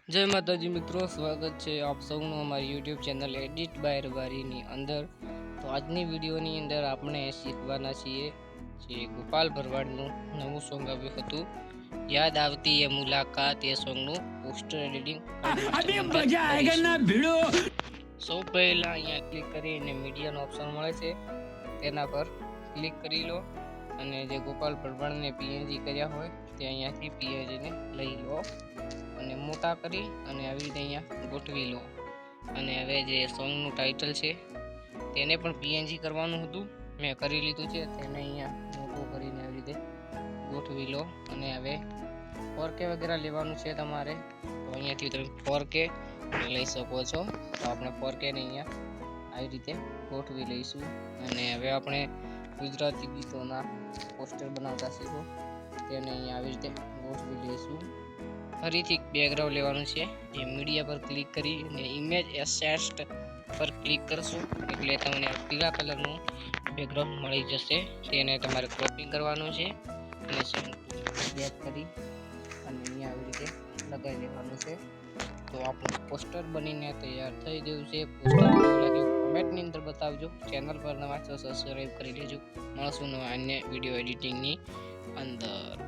જય માતાજી મિત્રો, સ્વાગત છે આપ સૌનું અમારી યુટ્યુબ ચેનલ એડિટ બાય રબારીની અંદર। તો આજની વિડીયોની અંદર આપણે શીખવાના છીએ જે ગોપાલ ભરવાડનું નવું સોંગ આવ્યું હતું, યાદ આવતી એ મુલાકાત। એ સોંગનું પોસ્ટર એડિટિંગ સૌ પહેલા અહીંયા ક્લિક કરીને મીડિયાનો ઓપ્શન મળે છે, તેના પર ક્લિક કરી લો અને જે ગોપાલ ભરવાડને પીએનજી કર્યા હોય તે અહીંયાથી પીએનજીને લઈ લો અને મોટા કરી અને આવી રીતે અહીંયા ગોઠવી લો। અને હવે જે સોંગનું ટાઇટલ છે તેને પણ પીએનજી કરવાનું હતું, મેં કરી લીધું છે। તેને અહીંયા મોટું કરીને આવી રીતે ગોઠવી લો અને હવે 4K વગેરે લેવાનું છે તમારે, તો અહીંયાથી તમે 4K લઈ શકો છો। તો આપણે 4K ને અહીંયા આવી રીતે ગોઠવી લઈશું અને હવે આપણે ગુજરાતી ગીતોના પોસ્ટર બનાવતા શીખો, તેને અહીંયા આવી રીતે ગોઠવી લઈશું। ફરીથી બેકગ્રાઉન્ડ લેવાનું છે, જે મીડિયા પર ક્લિક કરી અને ઇમેજ એસેટ પર ક્લિક કરશો એટલે તમને પીળા કલરનું બેકગ્રાઉન્ડ મળી જશે। તેને તમારે ક્રોપિંગ કરવાનું છે અને બેક કરી અને અહીંયા આવી રીતે લગાવી લેવાનું છે। તો આપણું પોસ્ટર બનીને તૈયાર થઈ ગયું છે। પોસ્ટર કેવું લાગ્યું કમેન્ટની અંદર બતાવજો। ચેનલ પર નવા છો સબસ્ક્રાઈબ કરી લેજો। મળશું નવા અન્ય વિડીયો એડિટિંગની અંદર।